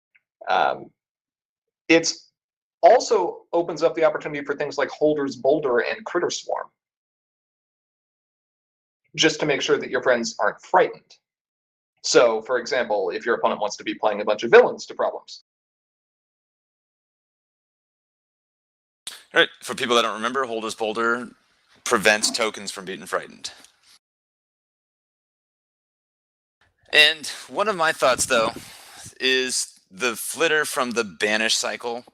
It's also opens up the opportunity for things like Holder's Boulder and Critter Swarm, just to make sure that your friends aren't frightened. So, for example, if your opponent wants to be playing a bunch of villains to problems. All right, for people that don't remember, Holder's Boulder prevents tokens from being frightened. And one of my thoughts, though, is the flitter from the banish cycle.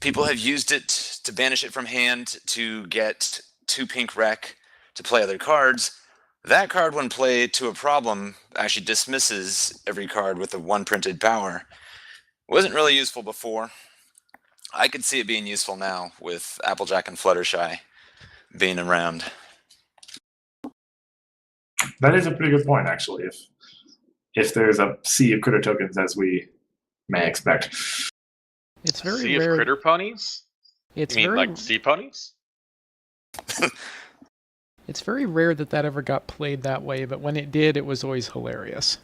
People have used it to banish it from hand to get 2 pink wreck to play other cards. That card, when played to a problem, actually dismisses every card with a 1 printed power. It wasn't really useful before. I could see it being useful now with Applejack and Fluttershy being around. That is a pretty good point, actually. If there's a sea of critter tokens, as we may expect. It's very Sea rare. of critter ponies? It's You mean very like sea ponies? It's very rare that ever got played that way, but when it did, it was always hilarious.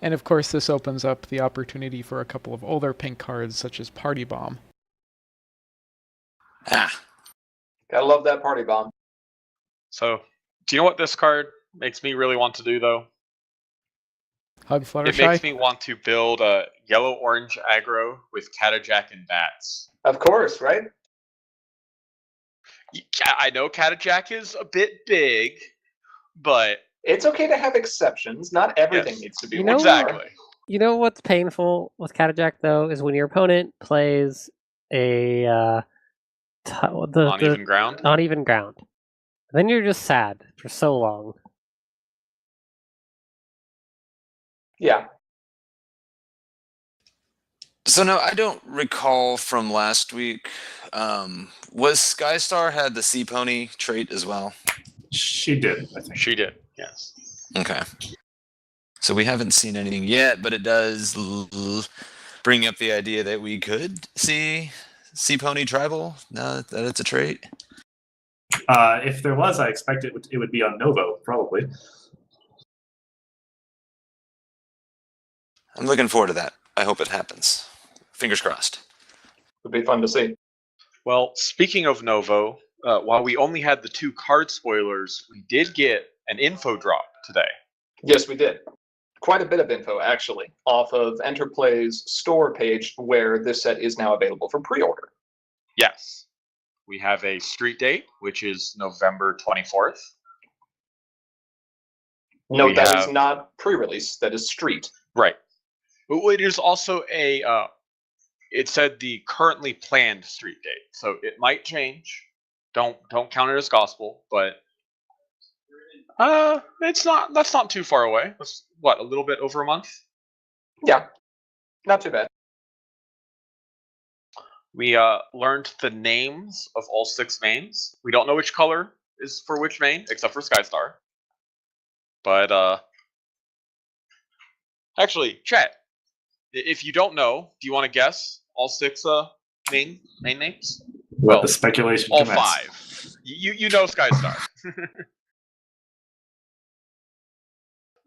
And of course, this opens up the opportunity for a couple of older pink cards, such as Party Bomb. Gotta love that Party Bomb. So, do you know what this card makes me really want to do, though? Hug Fluttershy. It makes me want to build a yellow-orange aggro with Catajack and bats. Of course, right? I know Catajack is a bit big, but It's okay to have exceptions. Not everything Yes. needs to be You one know- star. exactly. You know what's painful with Catajack though is when your opponent plays a the Uneven ground. uneven ground. Then you're just sad for so long. Yeah. So no, I don't recall from last week. Was Skystar had the Sea Pony trait as well? She did, I think. She did. Yes. Okay. So we haven't seen anything yet, but it does bring up the idea that we could see Sea Pony Tribal now that it's a trait. If there was, I expect it would be on Novo, probably. I'm looking forward to that. I hope it happens. Fingers crossed. Would be fun to see. Well, speaking of Novo, while we only had the 2 card spoilers, we did get an info drop today. Yes, we did. Quite a bit of info, actually, off of Enterplay's store page where this set is now available for pre-order. Yes. We have a street date, which is November 24th. No, We that is have- not pre-release. That is street. Right. But it is also a, it said the currently planned street date. So it might change. Don't count it as gospel, but that's not too far away. That's what, a little bit over a month? Yeah, not too bad. We learned the names of all 6 mains. We don't know which color is for which main, except for Skystar. But actually, chat. If you don't know, do you want to guess all 6 main names? Let Well, the speculation All commence. 5. You know Skystar.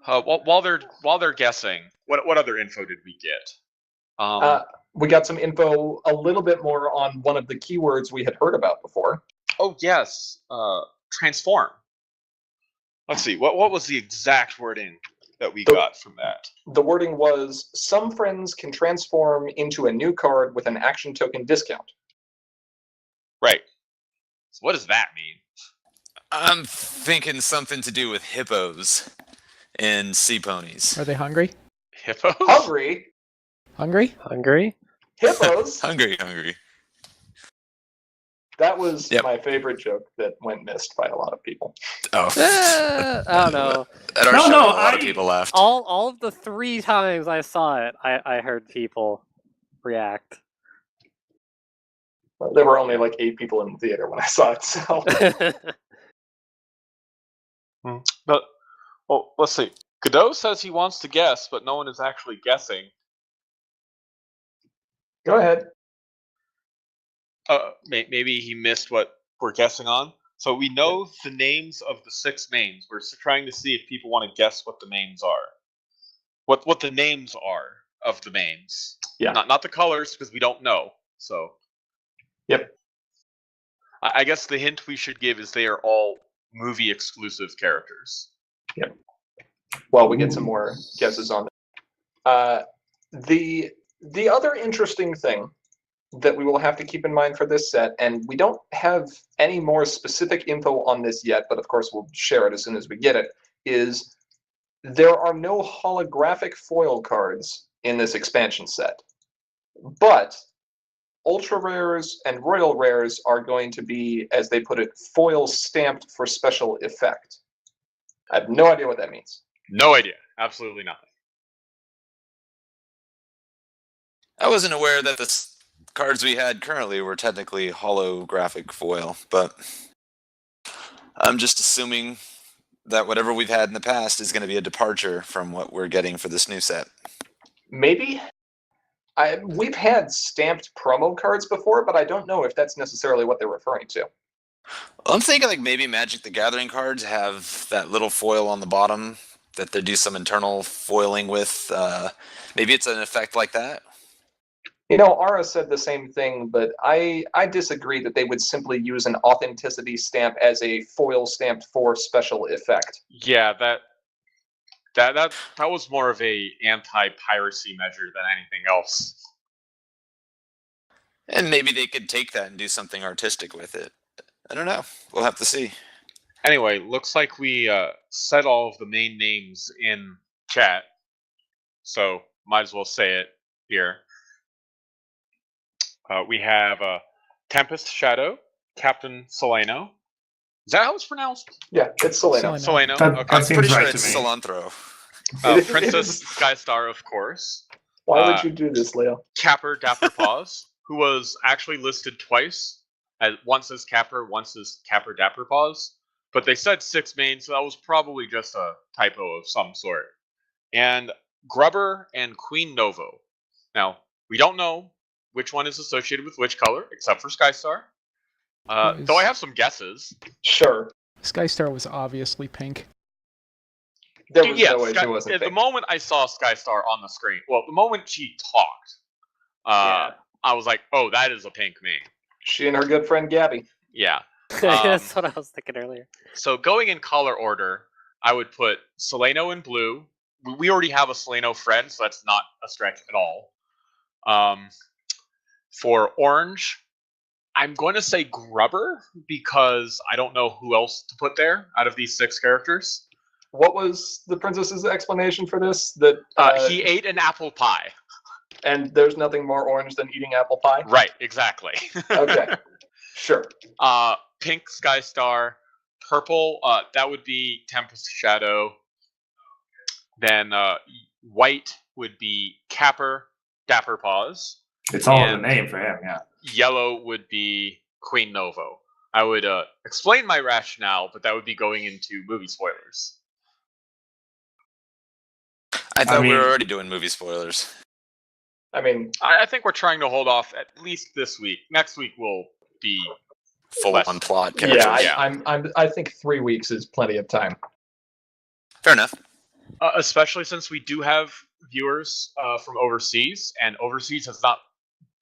While they're guessing, what other info did we get? We got some info, a little bit more on one of the keywords we had heard about before. Oh yes, transform. Let's see. What was the exact wording that we got from that? The wording was, some friends can transform into a new card with an action token discount. Right. So what does that mean? I'm thinking something to do with hippos and sea ponies. Are they hungry? Hippos? Hungry? Hungry? Hungry? Hippos? Hungry. That was Yep. my favorite joke that went missed by a lot of people. Oh. I don't know. At our No, show, no, a lot of I- people laughed. All of the 3 times I saw it, I heard people react. There were only like 8 people in the theater when I saw it, so. But well, let's see. Godot says he wants to guess, but no one is actually guessing. Go ahead. Maybe he missed what we're guessing on. So we know the names of the 6 mains. We're trying to see if people want to guess what the names are. What the names are of the mains. Yeah. Not the colors, because we don't know. So. Yep. I guess the hint we should give is they are all movie exclusive characters. While we get some more guesses on it. The other interesting thing that we will have to keep in mind for this set, and we don't have any more specific info on this yet, but of course we'll share it as soon as we get it, is there are no holographic foil cards in this expansion set. But ultra rares and royal rares are going to be, as they put it, foil stamped for special effect. I have no idea what that means. No idea. Absolutely nothing. I wasn't aware that the cards we had currently were technically holographic foil, but I'm just assuming that whatever we've had in the past is going to be a departure from what we're getting for this new set. Maybe. We've had stamped promo cards before, but I don't know if that's necessarily what they're referring to. I'm thinking like maybe Magic the Gathering cards have that little foil on the bottom that they do some internal foiling with. Maybe it's an effect like that. You know, Ara said the same thing, but I disagree that they would simply use an authenticity stamp as a foil stamped for special effect. Yeah, that That was more of a anti-piracy measure than anything else. And maybe they could take that and do something artistic with it. I don't know. We'll have to see. Anyway, looks like we said all of the main names in chat, so might as well say it here. We have Tempest Shadow, Captain Solano. Is that how it's pronounced? Yeah, it's Selena. Selena. Solano. That- Okay. I'm pretty seems sure right to it's me. cilantro. Princess Skystar, of course. Why would you do this, Leo? Capper Dapper Paws, who was actually listed twice, once as Capper, once as Capper Dapper Paws. But they said 6 main, so that was probably just a typo of some sort. And Grubber and Queen Novo. Now, we don't know which one is associated with which color, except for Skystar. Though I have some guesses. Sure. Skystar was obviously pink. There was Yeah, no way she wasn't at the fake. moment I saw Skystar on the screen, well, the moment she talked, Yeah. I was like, oh, that is a pink main. She and her good friend Gabby. Yeah. That's what I was thinking earlier. So going in color order, I would put Solano in blue. We already have a Solano friend, so that's not a stretch at all. For orange, I'm going to say Grubber because I don't know who else to put there out of these 6 characters. What was the princess's explanation for this? That He ate an apple pie. and there's nothing more orange than eating apple pie. Right, exactly. Okay, sure. Pink Skystar, purple, that would be Tempest Shadow. Then white would be Capper Dapper Paws. It's all in And- the name for him, yeah. Yellow would be Queen Novo. I would explain my rationale, but that would be going into movie spoilers. I thought we mean- were already doing movie spoilers. I mean, I think we're trying to hold off at least this week. Next week will be Full Less- on plot yeah, characters. Yeah. I think 3 weeks is plenty of time. Fair enough. especially since we do have viewers from overseas, and overseas has not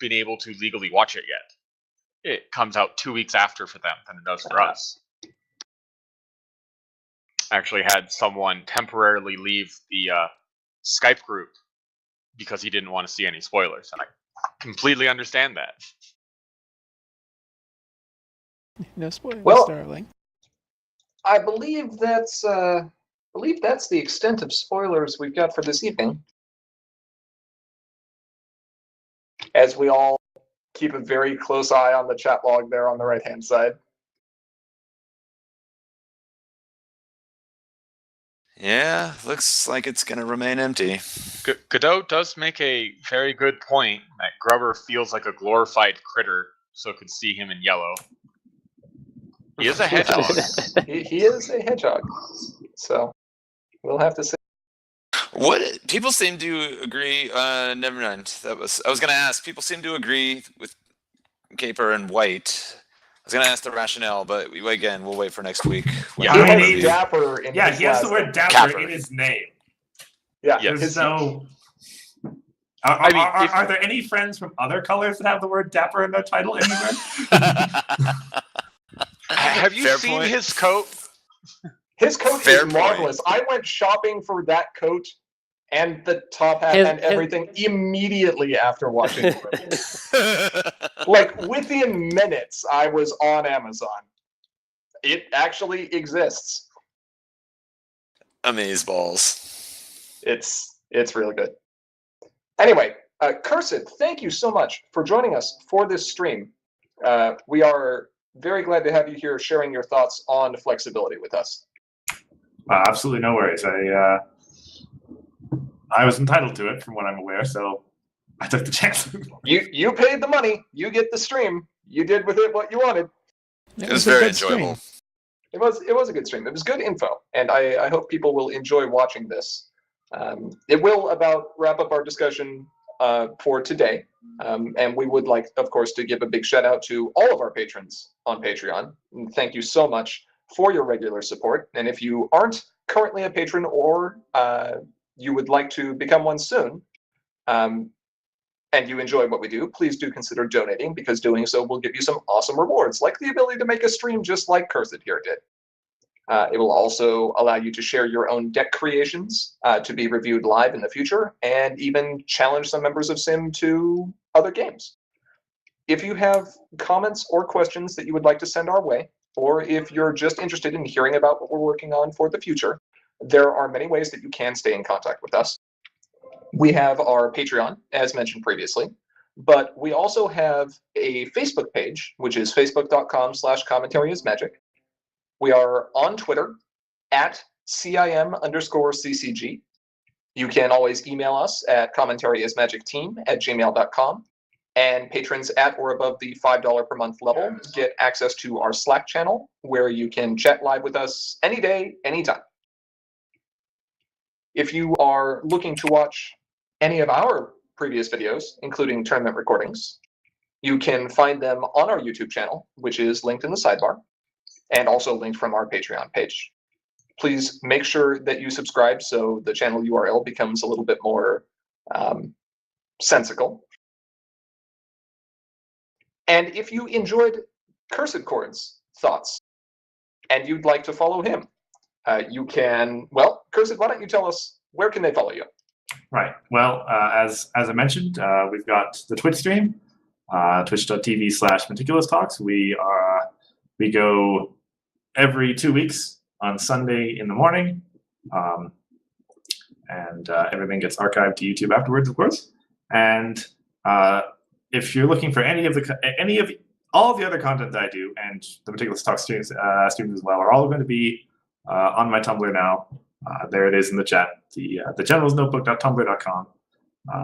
been able to legally watch it yet. It comes out 2 weeks after for them than it does for us. Actually had someone temporarily leave the Skype group because he didn't want to see any spoilers, and I completely understand that. No spoilers, Well- darling. I believe that's the extent of spoilers we've got for this evening. As we all keep a very close eye on the chat log there on the right-hand side. Yeah, looks like it's gonna remain empty. Godot does make a very good point that Grubber feels like a glorified critter, so could see him in yellow. He is a hedgehog. He is a hedgehog, so we'll have to see. What people seem to agree. Never mind. I was gonna ask. People seem to agree with Caper and White. I was gonna ask the rationale, but we'll wait for next week. Yeah, He I has mean, dapper in Yeah, his he has the last word name. dapper Capper. in his name. Yeah, Yes. his- So, I mean, if- are there any friends from other colors that have the word dapper in their title anywhere? Have you Fair seen point. his coat? his coat Fair is point. marvelous. I went shopping for that coat and the top hat His- and his- everything immediately after watching the movie. Like within minutes, I was on Amazon. It actually exists. Amaze balls. It's really good. Anyway, Cursed, thank you so much for joining us for this stream. We are very glad to have you here sharing your thoughts on flexibility with us. Absolutely no worries. I was entitled to it, from what I'm aware, so I took the chance. You paid the money. You get the stream. You did with it what you wanted. It was a very good stream. enjoyable. It was a good stream. It was good info, and I hope people will enjoy watching this. It will about wrap up our discussion for today, and we would like, of course, to give a big shout out to all of our patrons on Patreon. And thank you so much for your regular support. And if you aren't currently a patron or you would like to become one soon, and you enjoy what we do, please do consider donating, because doing so will give you some awesome rewards, like the ability to make a stream just like Cursed here did. It will also allow you to share your own deck creations to be reviewed live in the future, and even challenge some members of Sim to other games. If you have comments or questions that you would like to send our way, or if you're just interested in hearing about what we're working on for the future, there are many ways that you can stay in contact with us. We have our Patreon, as mentioned previously, but we also have a Facebook page, which is facebook.com/commentaryismagic. We are on Twitter at CIM_CCG. You can always email us at commentaryismagicteam@gmail.com. And patrons at or above the $5 per month level get access to our Slack channel, where you can chat live with us any day, anytime. If you are looking to watch any of our previous videos, including tournament recordings, you can find them on our YouTube channel, which is linked in the sidebar, and also linked from our Patreon page. Please make sure that you subscribe so the channel URL becomes a little bit more sensical. And if you enjoyed Cursed Chord's thoughts and you'd like to follow him, you can, well, Cursed, why don't you tell us, where can they follow you? Right. Well, as I mentioned, we've got the Twitch stream, twitch.tv/Meticulous Talks. We go every 2 weeks on Sunday in the morning, and everything gets archived to YouTube afterwards, of course. And if you're looking for all of the other content that I do, and the Meticulous Talks streams as well, are all going to be on my Tumblr now. There it is in the chat. The generalsnotebook.tumblr.com.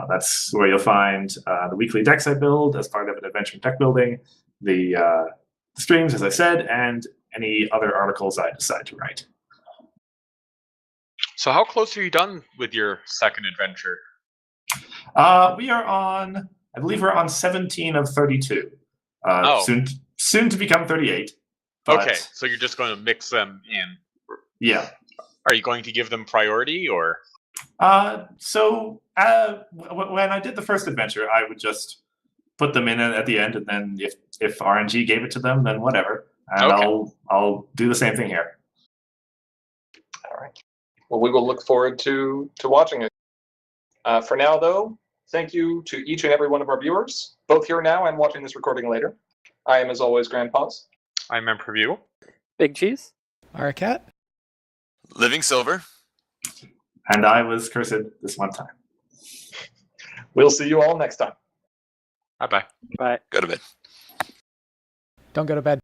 That's where you'll find the weekly decks I build as part of an adventure in deck building, the streams, as I said, and any other articles I decide to write. So how close are you done with your second adventure? We are on, I believe we're on 17 of 32. Soon to become 38. Okay, so you're just going to mix them in. Yeah. Are you going to give them priority, or? When I did the first adventure, I would just put them in at the end, and then if RNG gave it to them, then whatever. And Okay. I'll do the same thing here. All right. Well, we will look forward to watching it. For now, though, thank you to each and every one of our viewers, both here now and watching this recording later. I am, as always, Grandpaws. I'm Emperor View. Big Cheese. Aracat. Living Silver. And I was Cursed this one time. We'll see you all next time. Bye-bye. Bye. Go to bed. Don't go to bed.